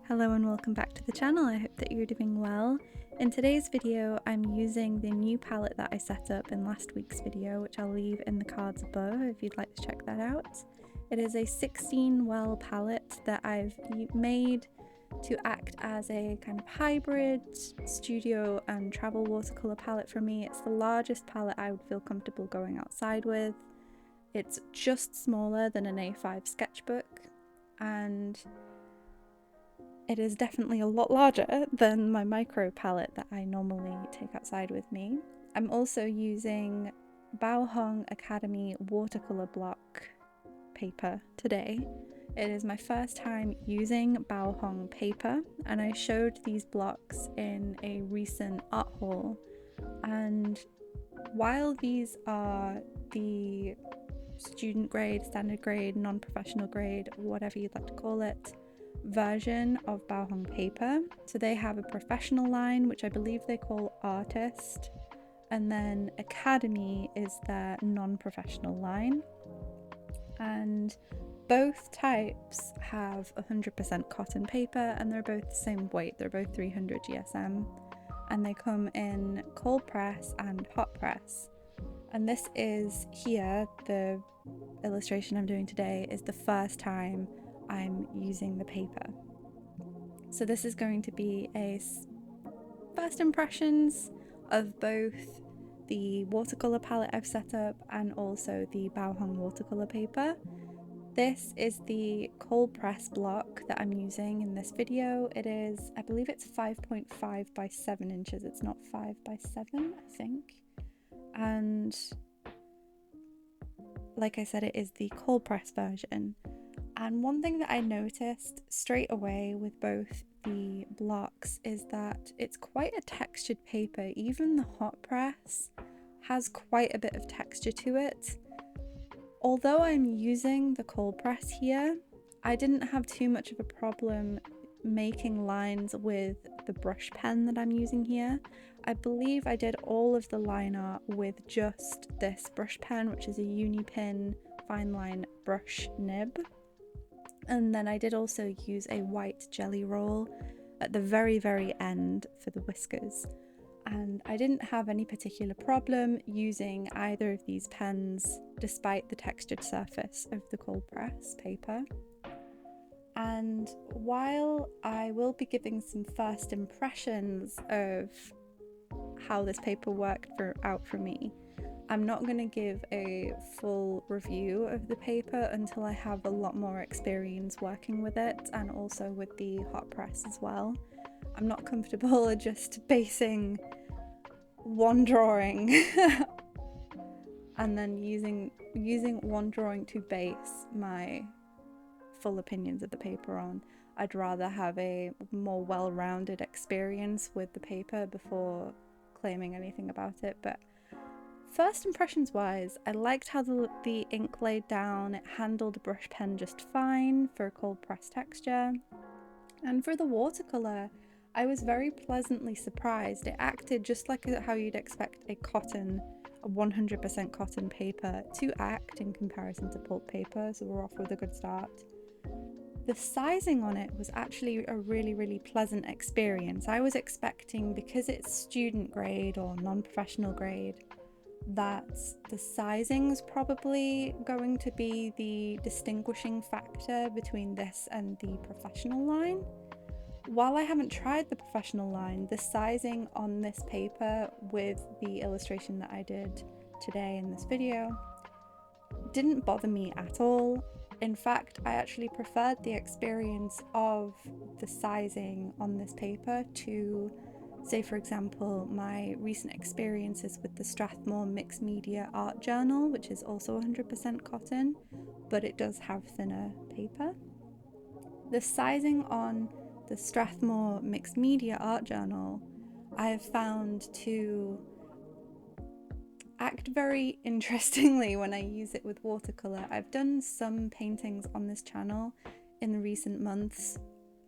Hello and welcome back to the channel. I hope that you're doing well. In today's video I'm using the new palette that I set up in last week's video, which I'll leave in the cards above if you'd like to check that out. It is a 16 well palette that I've made to act as a kind of hybrid studio and travel watercolour palette for me. It's the largest palette I would feel comfortable going outside with. It's just smaller than an A5 sketchbook, and it is definitely a lot larger than my micro palette that I normally take outside with me. I'm also using Baohong Academy watercolour block paper today. It is my first time using Baohong paper, and I showed these blocks in a recent art haul. And while these are the student grade, standard grade, non-professional grade, whatever you'd like to call it, version of Baohong paper, so they have a professional line which I believe they call artist, and then Academy is their non-professional line, and both types have 100% cotton paper and they're both the same weight. They're both 300 GSM and they come in cold press and hot press. And this is here, the illustration I'm doing today is the first time I'm using the paper. So this is going to be a first impressions of both the watercolor palette I've set up and also the Baohong watercolor paper. This is the cold press block that I'm using in this video. It is, I believe it's 5.5 by 7 inches. It's not 5 by 7, I think. And like I said, it is the cold press version. And one thing that I noticed straight away with both the blocks is that it's quite a textured paper. Even the hot press has quite a bit of texture to it. Although I'm using the cold press here, I didn't have too much of a problem making lines with the brush pen that I'm using here. I believe I did all of the line art with just this brush pen, which is a Uni Pin Fineline brush nib. And then I did also use a white jelly roll at the very end for the whiskers. And I didn't have any particular problem using either of these pens despite the textured surface of the cold press paper. And while I will be giving some first impressions of how this paper worked out for me, I'm not going to give a full review of the paper until I have a lot more experience working with it and also with the hot press as well. I'm not comfortable just basing one drawing and then using one drawing to base my full opinions of the paper on. I'd rather have a more well-rounded experience with the paper before claiming anything about it. But first impressions wise, I liked how the ink laid down. It handled the brush pen just fine for a cold press texture. And for the watercolour, I was very pleasantly surprised. It acted just like how you'd expect a 100% cotton paper to act in comparison to pulp paper, so we're off with a good start. The sizing on it was actually a really pleasant experience. I was expecting, because it's student grade or non-professional grade, that the sizing's probably going to be the distinguishing factor between this and the professional line. While I haven't tried the professional line, the sizing on this paper with the illustration that I did today in this video didn't bother me at all. In fact, I actually preferred the experience of the sizing on this paper to, say for example, my recent experiences with the Strathmore Mixed Media Art Journal, which is also 100% cotton, but it does have thinner paper. The sizing on the Strathmore Mixed Media Art Journal I have found to act very interestingly when I use it with watercolour. I've done some paintings on this channel in the recent months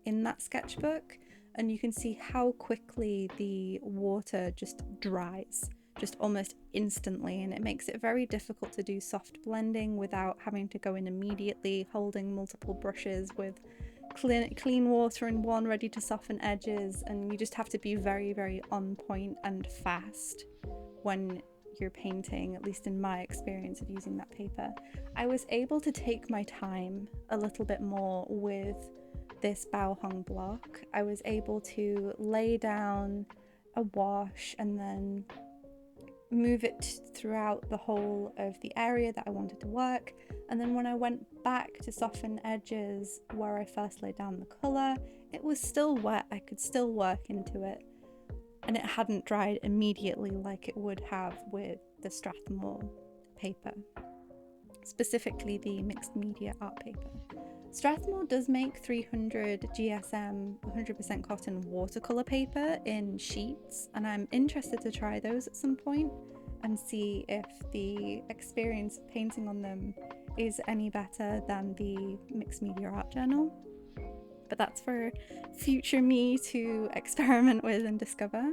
in that sketchbook, and you can see how quickly the water just dries, just almost instantly, and it makes it very difficult to do soft blending without having to go in immediately, holding multiple brushes with clean water in one ready to soften edges, and you just have to be very, very on point and fast when you're painting, at least in my experience of using that paper. I was able to take my time a little bit more with this Baohong block. I was able to lay down a wash and then move it throughout the whole of the area that I wanted to work, and then when I went back to soften edges where I first laid down the colour, it was still wet. I could still work into it, and it hadn't dried immediately like it would have with the Strathmore paper, specifically the mixed media art paper. Strathmore does make 300 GSM 100% cotton watercolour paper in sheets, and I'm interested to try those at some point and see if the experience of painting on them is any better than the mixed media art journal. But that's for future me to experiment with and discover.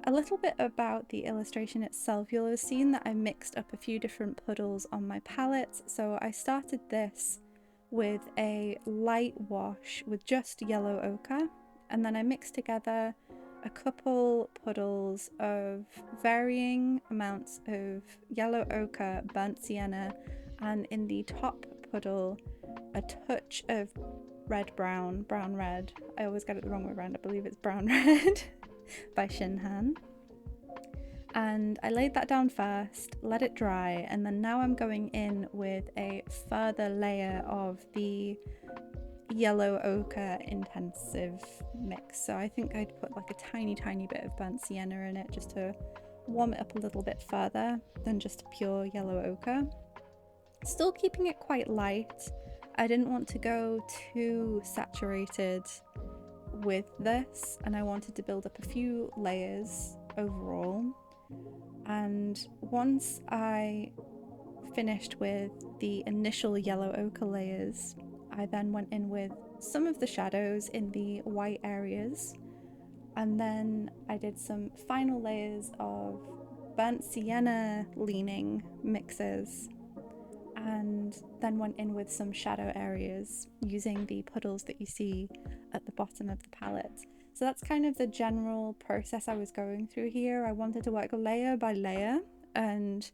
A little bit about the illustration itself. You'll have seen that I mixed up a few different puddles on my palette. So I started this with a light wash with just yellow ochre, and then I mixed together a couple puddles of varying amounts of yellow ochre, burnt sienna, and in the top puddle a touch of brown red. I always get it the wrong way around. I believe it's brown red by Shinhan. And I laid that down first, let it dry, and then now I'm going in with a further layer of the yellow ochre intensive mix. So I think I'd put like a tiny bit of burnt sienna in it just to warm it up a little bit further than just pure yellow ochre. Still keeping it quite light. I didn't want to go too saturated with this, and I wanted to build up a few layers overall. And once I finished with the initial yellow ochre layers, I then went in with some of the shadows in the white areas, and then I did some final layers of burnt sienna leaning mixes, and then went in with some shadow areas using the puddles that you see at the bottom of the palette. So that's kind of the general process I was going through here. I wanted to work layer by layer and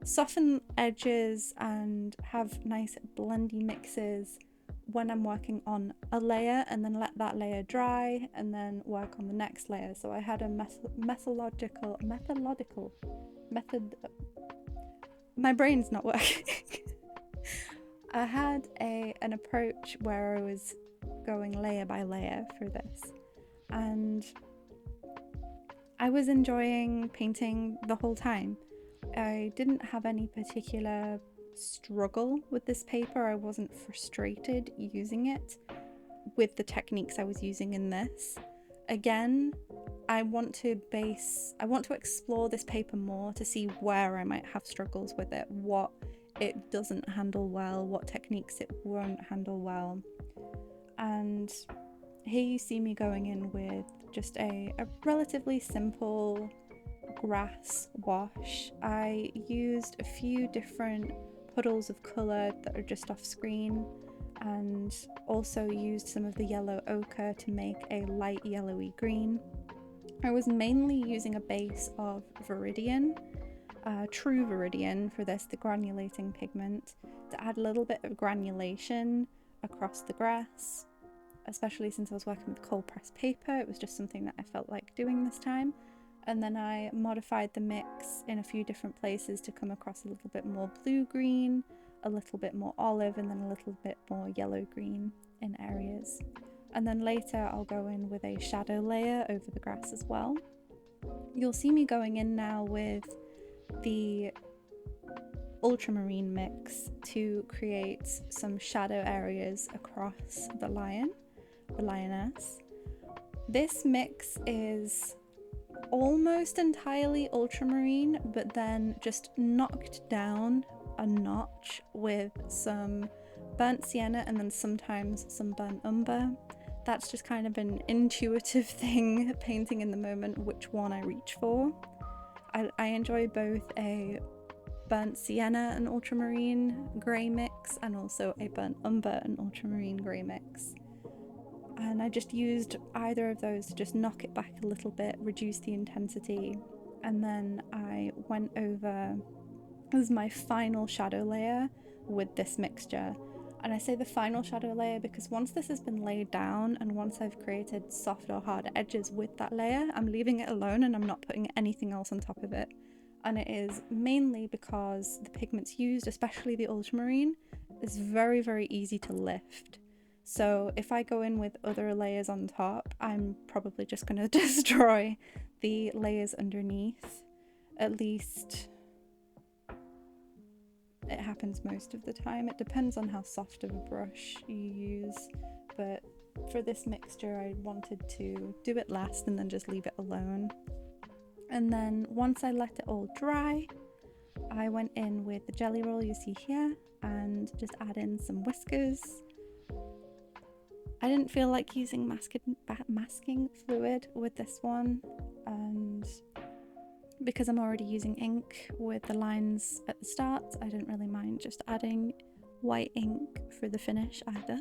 soften edges and have nice blendy mixes when I'm working on a layer, and then let that layer dry and then work on the next layer. So I had a methodological my brain's not working. I had an approach where I was going layer by layer for this, and I was enjoying painting the whole time. I didn't have any particular struggle with this paper. I wasn't frustrated using it with the techniques I was using in this. Again, I want to explore this paper more to see where I might have struggles with it, what it doesn't handle well, what techniques it won't handle well. And here you see me going in with just a relatively simple grass wash. I used a few different puddles of colour that are just off screen, and also used some of the yellow ochre to make a light yellowy green. I was mainly using a base of Viridian, true Viridian for this, the granulating pigment, to add a little bit of granulation across the grass, especially since I was working with cold pressed paper. It was just something that I felt like doing this time. And then I modified the mix in a few different places to come across a little bit more blue-green, a little bit more olive, and then a little bit more yellow-green in areas. And then later I'll go in with a shadow layer over the grass as well. You'll see me going in now with the ultramarine mix to create some shadow areas across the lioness. This mix is almost entirely ultramarine, but then just knocked down a notch with some burnt sienna and then sometimes some burnt umber. That's just kind of an intuitive thing, painting in the moment, which one I reach for. I enjoy both a burnt sienna and ultramarine grey mix and also a burnt umber and ultramarine grey mix. and I just used either of those to just knock it back a little bit, reduce the intensity, and then I went over, this is my final shadow layer with this mixture. And I say the final shadow layer because once this has been laid down and once I've created soft or hard edges with that layer, I'm leaving it alone and I'm not putting anything else on top of it. And it is mainly because the pigments used, especially the ultramarine, is very, very easy to lift. So if I go in with other layers on top, I'm probably just going to destroy the layers underneath. At least it happens most of the time. It depends on how soft of a brush you use, but for this mixture I wanted to do it last and then just leave it alone. And then once I let it all dry, I went in with the jelly roll you see here and just add in some whiskers. I didn't feel like using masking fluid with this one, and because I'm already using ink with the lines at the start, I didn't really mind just adding white ink for the finish either.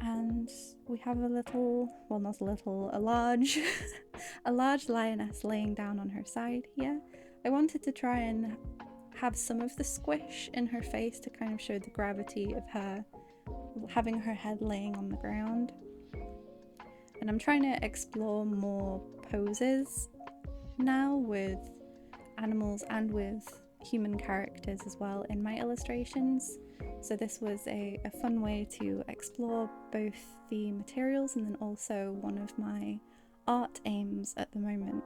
And we have a little, well not a little, a large a large lioness laying down on her side here. I wanted to try and have some of the squish in her face to kind of show the gravity of her having her head laying on the ground. And I'm trying to explore more poses now with animals and with human characters as well in my illustrations. So this was a fun way to explore both the materials and then also one of my art aims at the moment.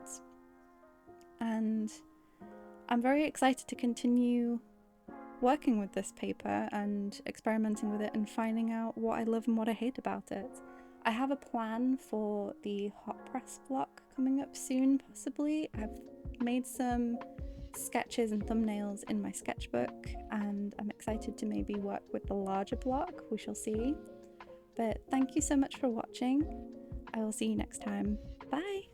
And I'm very excited to continue working with this paper and experimenting with it and finding out what I love and what I hate about it. I have a plan for the hot press block coming up soon, possibly. I've made some sketches and thumbnails in my sketchbook and I'm excited to maybe work with the larger block. We shall see. But thank you so much for watching. I will see you next time. Bye!